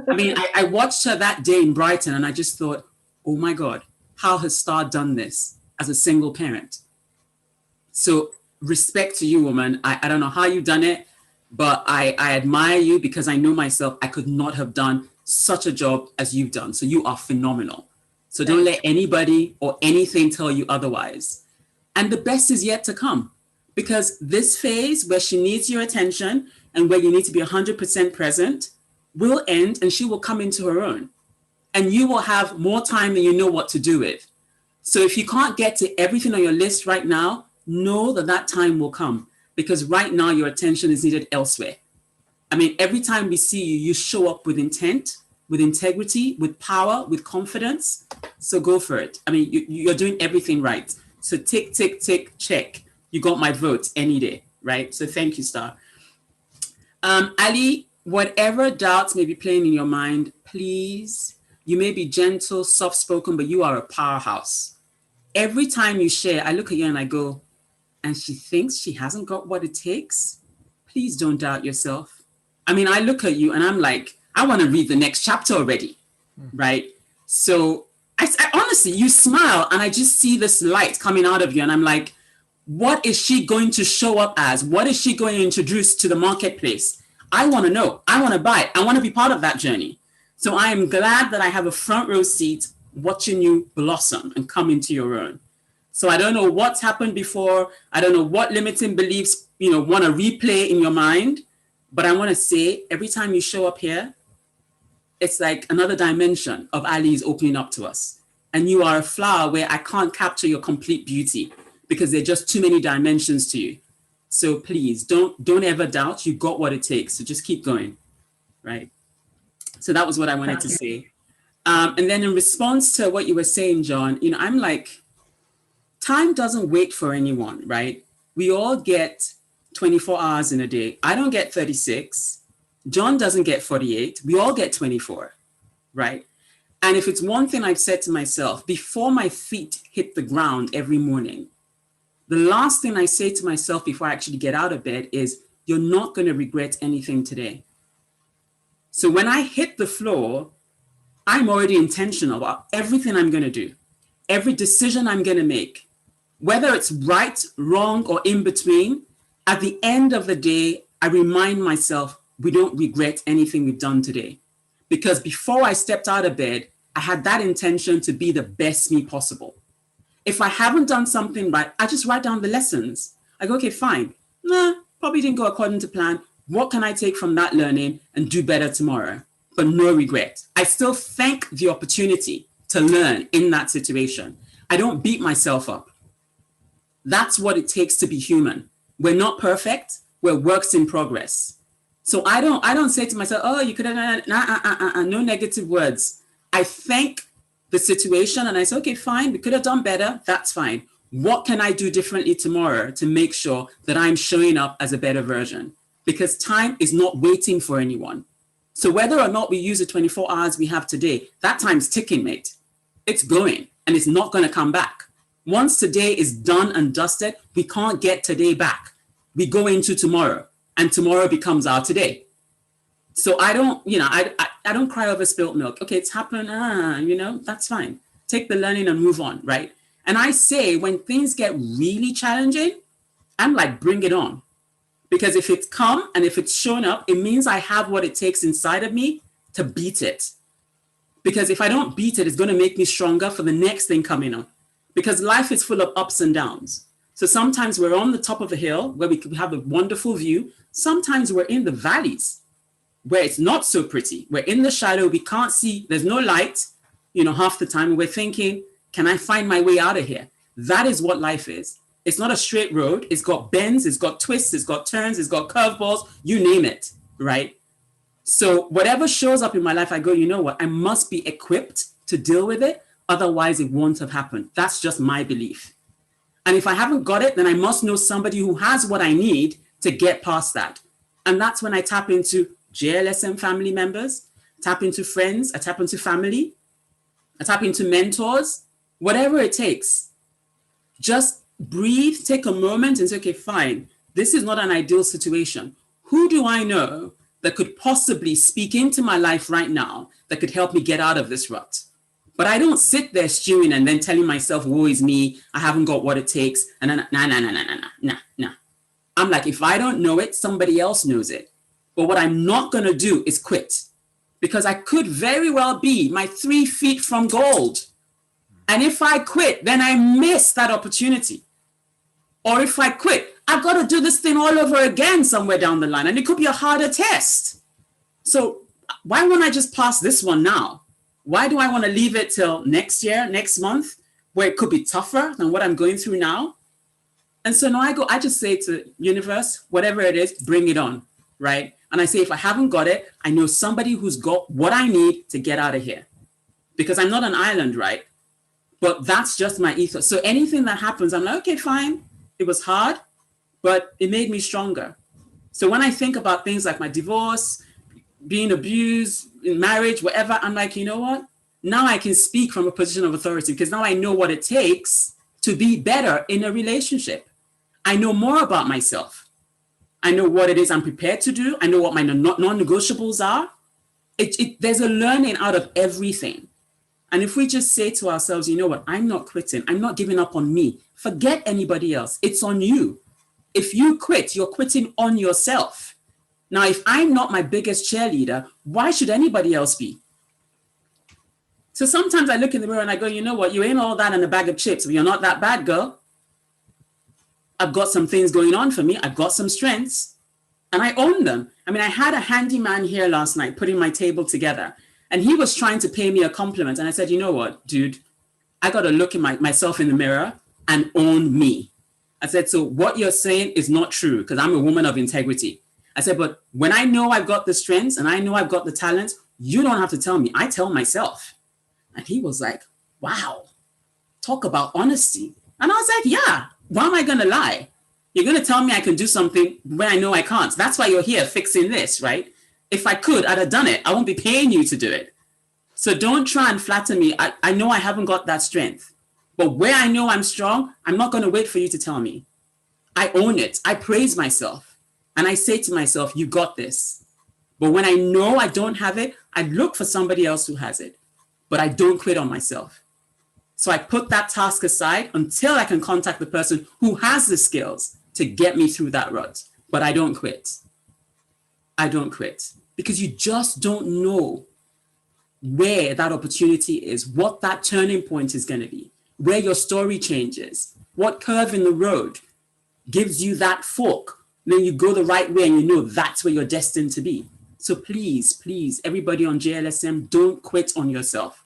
I mean, I watched her that day in Brighton and I just thought, oh my God, how has Star done this as a single parent? So respect to you, woman. I don't know how you've done it, but I admire you because I know myself, I could not have done such a job as you've done. So you are phenomenal. So don't let anybody or anything tell you otherwise. And the best is yet to come, because this phase where she needs your attention and where you need to be 100% present will end and she will come into her own. And you will have more time than you know what to do with. So if you can't get to everything on your list right now, know that time will come, because right now your attention is needed elsewhere. I mean, every time we see you, you show up with intent, with integrity, with power, with confidence. So go for it. I mean, you're doing everything right. So tick, tick, tick, check. You got my vote any day, right? So thank you, Star. Ali, whatever doubts may be playing in your mind, please, you may be gentle, soft-spoken, but you are a powerhouse. Every time you share, I look at you and I go, and she thinks she hasn't got what it takes? Please don't doubt yourself. I mean, I look at you and I'm like, I want to read the next chapter already, right? So I honestly, you smile and I just see this light coming out of you and I'm like, what is she going to show up as? What is she going to introduce to the marketplace? I want to know. I want to buy it. I want to be part of that journey. So I am glad that I have a front row seat watching you blossom and come into your own. So I don't know what's happened before. I don't know what limiting beliefs, want to replay in your mind. But I want to say, every time you show up here, it's like another dimension of Ali is opening up to us. And you are a flower where I can't capture your complete beauty because there are just too many dimensions to you. So please don't ever doubt you got what it takes. So just keep going, right? So that was what I wanted to say. And then in response to what you were saying, John, I'm like, time doesn't wait for anyone, right? We all get 24 hours in a day. I don't get 36. John doesn't get 48. We all get 24, right? And if it's one thing I've said to myself, before my feet hit the ground every morning, the last thing I say to myself before I actually get out of bed is, you're not going to regret anything today. So when I hit the floor, I'm already intentional about everything I'm going to do, every decision I'm going to make, whether it's right, wrong, or in between. At the end of the day, I remind myself, we don't regret anything we've done today. Because before I stepped out of bed, I had that intention to be the best me possible. If I haven't done something right, I just write down the lessons. I go, okay, fine. Nah, probably didn't go according to plan. What can I take from that learning and do better tomorrow? But no regret. I still thank the opportunity to learn in that situation. I don't beat myself up. That's what it takes to be human. We're not perfect. We're works in progress. So I don't say to myself, oh, you could have no negative words. I thank the situation and I say, okay, fine, we could have done better. That's fine. What can I do differently tomorrow to make sure that I'm showing up as a better version? Because time is not waiting for anyone. So whether or not we use the 24 hours we have today, that time's ticking, mate. It's going and it's not going to come back. Once today is done and dusted, we can't get today back. We go into tomorrow and tomorrow becomes our today. So I don't, I don't cry over spilt milk. Okay, it's happened, that's fine. Take the learning and move on, right? And I say when things get really challenging, I'm like, bring it on. Because if it's come and if it's shown up, it means I have what it takes inside of me to beat it. Because if I don't beat it, it's going to make me stronger for the next thing coming up. Because life is full of ups and downs. So sometimes we're on the top of a hill where we have a wonderful view. Sometimes we're in the valleys where it's not so pretty. We're in the shadow. We can't see. There's no light, half the time. And we're thinking, can I find my way out of here? That is what life is. It's not a straight road. It's got bends, it's got twists, it's got turns, it's got curveballs, you name it, right? So whatever shows up in my life, I go, you know what? I must be equipped to deal with it. Otherwise, it won't have happened. That's just my belief. And if I haven't got it, then I must know somebody who has what I need to get past that. And that's when I tap into JLSM family members, tap into friends, I tap into family, I tap into mentors, whatever it takes. Just breathe, take a moment and say, okay, fine, this is not an ideal situation. Who do I know that could possibly speak into my life right now that could help me get out of this rut? But I don't sit there stewing and then telling myself, woe is me, I haven't got what it takes. And then, nah. I'm like, if I don't know it, somebody else knows it. But what I'm not going to do is quit. Because I could very well be my 3 feet from gold. And if I quit, then I miss that opportunity. Or if I quit, I've got to do this thing all over again somewhere down the line. And it could be a harder test. So why won't I just pass this one now? Why do I want to leave it till next year, next month, where it could be tougher than what I'm going through now? And so now I just say to universe, whatever it is, bring it on, right? And I say, if I haven't got it, I know somebody who's got what I need to get out of here. Because I'm not an island, right? But that's just my ethos. So anything that happens, I'm like, okay, fine. It was hard, but it made me stronger. So when I think about things like my divorce, being abused, in marriage, whatever, I'm like, you know what? Now I can speak from a position of authority because now I know what it takes to be better in a relationship. I know more about myself. I know what it is I'm prepared to do. I know what my non-negotiables are. There's a learning out of everything. And if we just say to ourselves, you know what, I'm not quitting. I'm not giving up on me. Forget anybody else. It's on you. If you quit, you're quitting on yourself. Now, if I'm not my biggest cheerleader, why should anybody else be? So sometimes I look in the mirror and I go, you know what? You ain't all that in a bag of chips. But you're not that bad, girl. I've got some things going on for me. I've got some strengths and I own them. I mean, I had a handyman here last night putting my table together and he was trying to pay me a compliment. And I said, you know what, dude, I got to look at myself in the mirror and own me. I said, so what you're saying is not true because I'm a woman of integrity. I said, but when I know I've got the strengths and I know I've got the talents, you don't have to tell me. I tell myself. And he was like, wow, talk about honesty. And I was like, yeah, why am I going to lie? You're going to tell me I can do something when I know I can't. That's why you're here fixing this, right? If I could, I'd have done it. I won't be paying you to do it. So don't try and flatter me. I know I haven't got that strength. But where I know I'm strong, I'm not going to wait for you to tell me. I own it. I praise myself. And I say to myself, you got this. But when I know I don't have it, I look for somebody else who has it. But I don't quit on myself. So I put that task aside until I can contact the person who has the skills to get me through that rut. But I don't quit. I don't quit because you just don't know where that opportunity is, what that turning point is going to be, where your story changes, what curve in the road gives you that fork. Then you go the right way and you know that's where you're destined to be. So please, please, everybody on JLSM, don't quit on yourself.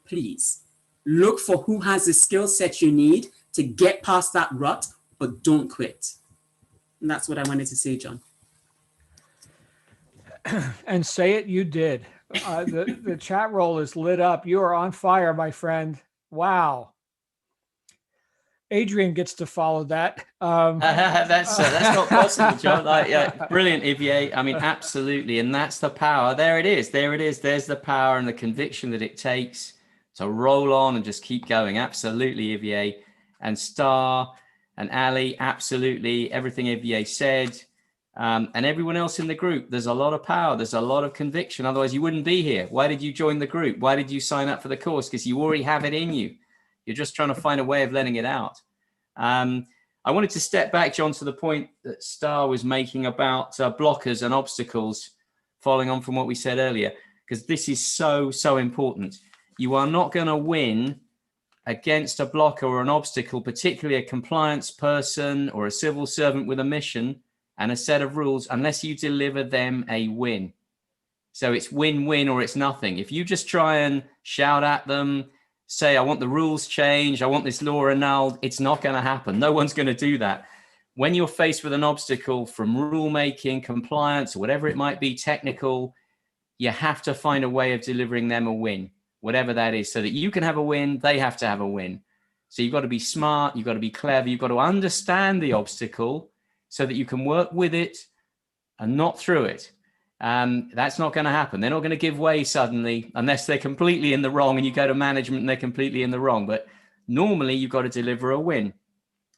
Please look for who has the skill set you need to get past that rut, but don't quit. And that's what I wanted to say, John. And say it, you did. The chat roll is lit up. You are on fire, my friend. Wow. Adrian gets to follow that. That's not possible, John. Brilliant, Ivier. I mean, absolutely. And that's the power. There it is. There it is. There's the power and the conviction that it takes to roll on and just keep going. Absolutely, Ivier. And Star and Ali, absolutely. Everything Ivier said. And everyone else in the group, there's a lot of power. There's a lot of conviction. Otherwise, you wouldn't be here. Why did you join the group? Why did you sign up for the course? Because you already have it in you. You're just trying to find a way of letting it out. I wanted to step back, John, to the point that Star was making about blockers and obstacles, following on from what we said earlier, because this is so, so important. You are not going to win against a blocker or an obstacle, particularly a compliance person or a civil servant with a mission and a set of rules, unless you deliver them a win. So it's win-win or it's nothing. If you just try and shout at them, say, I want the rules changed, I want this law annulled, it's not going to happen. No one's going to do that. When you're faced with an obstacle from rulemaking, compliance, or whatever it might be, technical, you have to find a way of delivering them a win, whatever that is, so that you can have a win, they have to have a win. So you've got to be smart, you've got to be clever, you've got to understand the obstacle so that you can work with it and not through it. That's not going to happen. They're not going to give way suddenly unless they're completely in the wrong and you go to management and they're completely in the wrong. But normally you've got to deliver a win.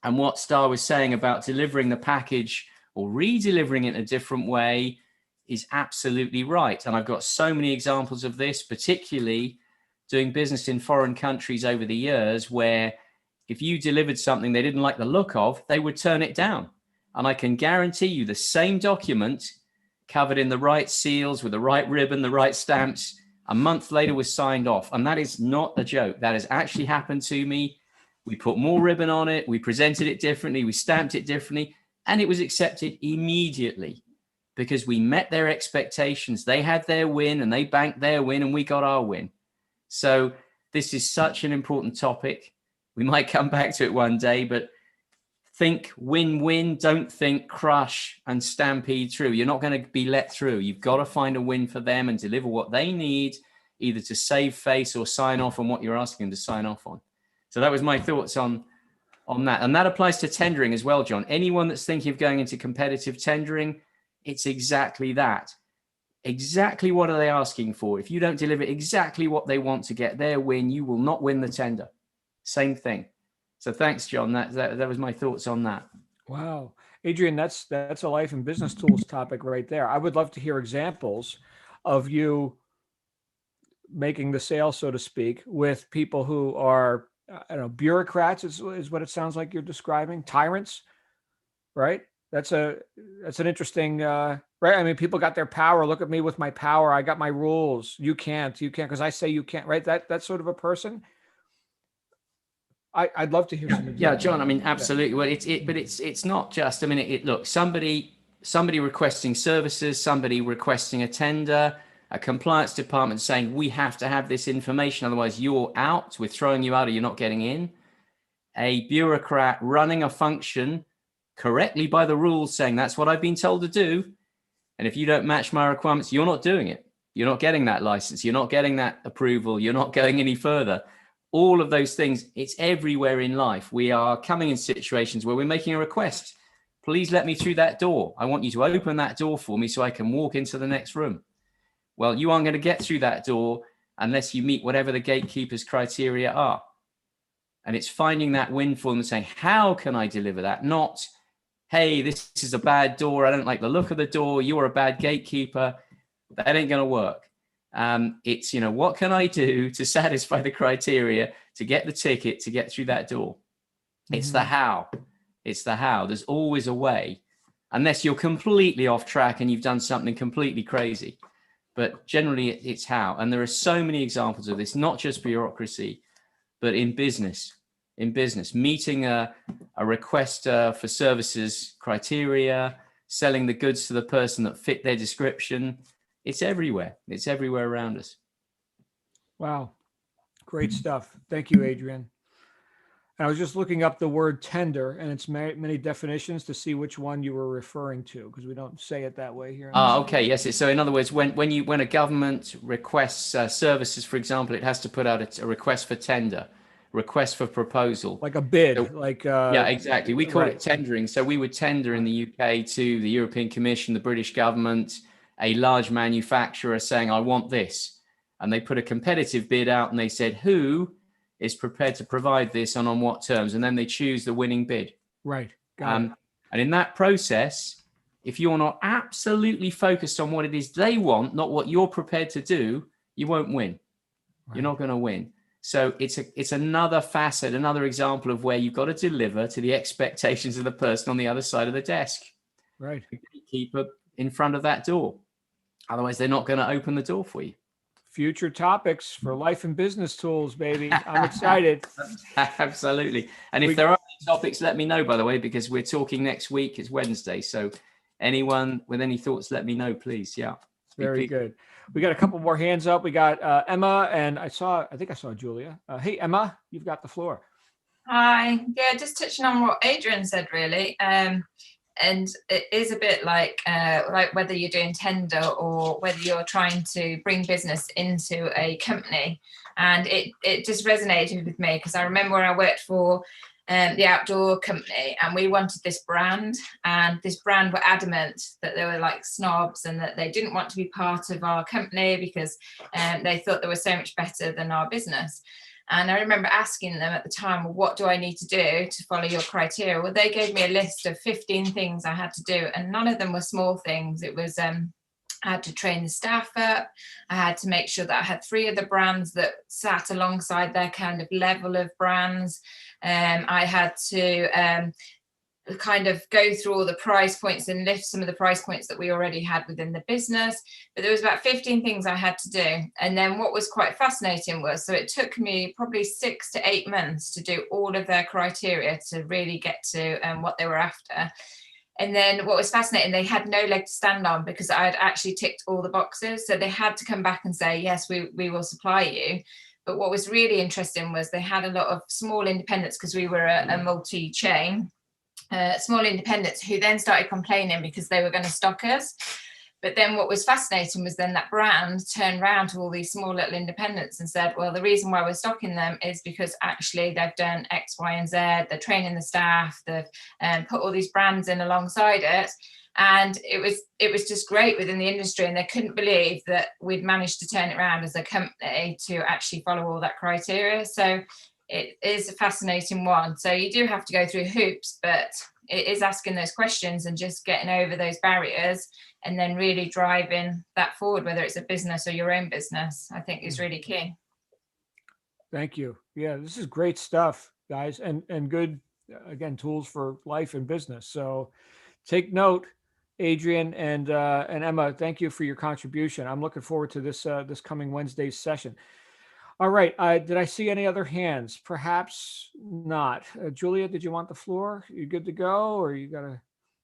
And what Star was saying about delivering the package or re-delivering it in a different way is absolutely right. And I've got so many examples of this, particularly doing business in foreign countries over the years, where if you delivered something they didn't like the look of, they would turn it down. And I can guarantee you the same document covered in the right seals with the right ribbon, the right stamps, a month later was signed off. And that is not a joke. That has actually happened to me. We put more ribbon on it. We presented it differently. We stamped it differently. And it was accepted immediately because we met their expectations. They had their win and they banked their win and we got our win. So this is such an important topic. We might come back to it one day, but think win-win. Don't think crush and stampede through. You're not going to be let through. You've got to find a win for them and deliver what they need, either to save face or sign off on what you're asking them to sign off on. So that was my thoughts on that. And that applies to tendering as well, John. Anyone that's thinking of going into competitive tendering, it's exactly that. Exactly what are they asking for? If you don't deliver exactly what they want to get their win, you will not win the tender. Same thing. So thanks, John. That was my thoughts on that. Wow. Adrian, that's a life and business tools topic right there. I would love to hear examples of you making the sale, so to speak, with people who are, I don't know, bureaucrats is what it sounds like you're describing, tyrants, right? That's an interesting, right? I mean, people got their power. Look at me with my power. I got my rules. You can't, because I say you can't, right? That sort of a person. I'd love to hear some. Yeah, John. I mean, absolutely. Well, but it's not just. I mean, look, somebody requesting services, somebody requesting a tender, a compliance department saying we have to have this information, otherwise you're out. We're throwing you out, or you're not getting in. A bureaucrat running a function correctly by the rules, saying that's what I've been told to do, and if you don't match my requirements, you're not doing it. You're not getting that license. You're not getting that approval. You're not going any further. All of those things, it's everywhere in life. We are coming in situations where we're making a request. Please let me through that door. I want you to open that door for me so I can walk into the next room. Well, you aren't going to get through that door unless you meet whatever the gatekeeper's criteria are. And it's finding that win for them and saying, how can I deliver that? Not, hey, this is a bad door. I don't like the look of the door. You're a bad gatekeeper. That ain't going to work. It's, what can I do to satisfy the criteria to get the ticket, to get through that door? It's the how. It's the how. There's always a way, unless you're completely off track and you've done something completely crazy. But generally, it's how. And there are so many examples of this, not just bureaucracy, but in business. In business, meeting a request for services criteria, selling the goods to the person that fit their description. It's everywhere. It's everywhere around us. Wow. Great stuff. Thank you, Adrian. And I was just looking up the word tender and its many definitions to see which one you were referring to, because we don't say it that way here. Okay. Yes. So in other words, when a government requests services, for example, it has to put out a request for tender, request for proposal. Like a bid. So, yeah, exactly. We call right. it tendering. So we would tender in the UK to the European Commission, the British government, a large manufacturer saying, I want this. And they put a competitive bid out and they said, who is prepared to provide this and on what terms? And then they choose the winning bid. Right. Got it. And in that process, if you're not absolutely focused on what it is they want, not what you're prepared to do, you won't win. Right. You're not going to win. So it's another facet, another example of where you've got to deliver to the expectations of the person on the other side of the desk. Right. Keep in front of that door. Otherwise, they're not going to open the door for you. Future topics for life and business tools, baby. I'm excited. Absolutely. And if there are any topics, let me know, by the way, because we're talking next week. It's Wednesday. So anyone with any thoughts, let me know, please. Yeah. Very good. We got a couple more hands up. We got Emma, and I think I saw Julia. Hey, Emma, you've got the floor. Hi. Yeah, just touching on what Adrian said, really. And it is a bit like whether you're doing tender or whether you're trying to bring business into a company. And it just resonated with me because I remember when I worked for the outdoor company and we wanted this brand, and this brand were adamant that they were like snobs and that they didn't want to be part of our company because they thought they were so much better than our business. And I remember asking them at the time, well, what do I need to do to follow your criteria? Well, they gave me a list of 15 things I had to do, and none of them were small things. It was, I had to train the staff up. I had to make sure that I had 3 of the brands that sat alongside their kind of level of brands. I had to kind of go through all the price points and lift some of the price points that we already had within the business. But there was about 15 things I had to do. And then what was quite fascinating was, so it took me probably 6 to 8 months to do all of their criteria to really get to what they were after. And then what was fascinating, they had no leg to stand on because I had actually ticked all the boxes. So they had to come back and say, yes, we will supply you. But what was really interesting was they had a lot of small independents because we were a multi-chain. Small independents who then started complaining because they were going to stock us. But then what was fascinating was then that brand turned around to all these small little independents and said, well, the reason why we're stocking them is because actually they've done X, Y, and Z. They're training the staff. They've put all these brands in alongside it. And it was just great within the industry. And they couldn't believe that we'd managed to turn it around as a company to actually follow all that criteria. So it is a fascinating one. So you do have to go through hoops, but it is asking those questions and just getting over those barriers and then really driving that forward, whether it's a business or your own business, I think is really key. Thank you. Yeah, this is great stuff, guys, and good, again, tools for life and business. So take note, Adrian and Emma. Thank you for your contribution. I'm looking forward to this this coming Wednesday's session. All right. Did I see any other hands? Perhaps not. Julia, did you want the floor? You good to go, or you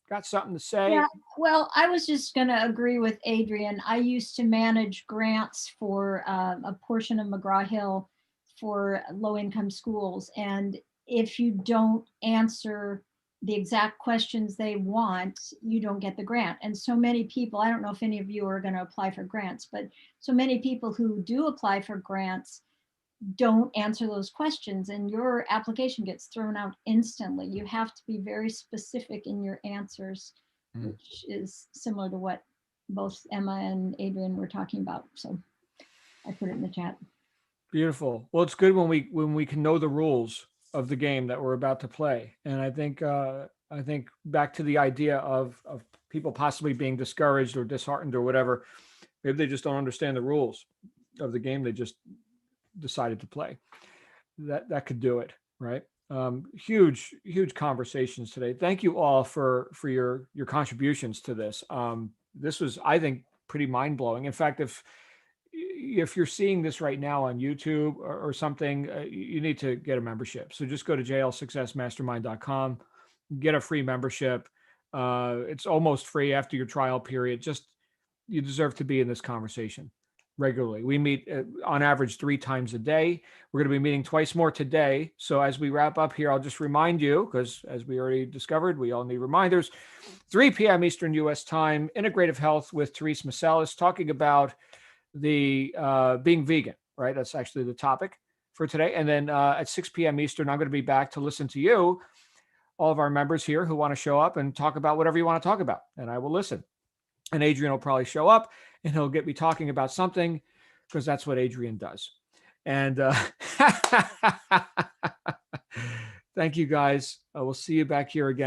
got something to say? Yeah, well, I was just going to agree with Adrian. I used to manage grants for a portion of McGraw-Hill for low-income schools. And if you don't answer the exact questions they want, you don't get the grant. And so many people, I don't know if any of you are going to apply for grants, but so many people who do apply for grants don't answer those questions, and your application gets thrown out instantly. You have to be very specific in your answers, which is similar to what both Emma and Adrian were talking about. So I put it in the chat. Beautiful. Well, it's good when we can know the rules of the game that we're about to play. And I think back to the idea of people possibly being discouraged or disheartened or whatever. Maybe they just don't understand the rules of the game they just decided to play. That could do it, right? Huge conversations today. Thank you all for your contributions to this. This was, I think, pretty mind-blowing. In fact, if you're seeing this right now on YouTube or something, you need to get a membership. So just go to jlsuccessmastermind.com, get a free membership. It's almost free after your trial period. You deserve to be in this conversation regularly. We meet on average 3 times a day. We're going to be meeting twice more today. So as we wrap up here, I'll just remind you, because as we already discovered, we all need reminders. 3 p.m. Eastern U.S. time, Integrative Health with Therese Masalis, talking about the being vegan, right? That's actually the topic for today. And then at 6 p.m. Eastern, I'm going to be back to listen to you, all of our members here who want to show up and talk about whatever you want to talk about. And I will listen. And Adrian will probably show up and he'll get me talking about something, because that's what Adrian does. And thank you guys. We'll see you back here again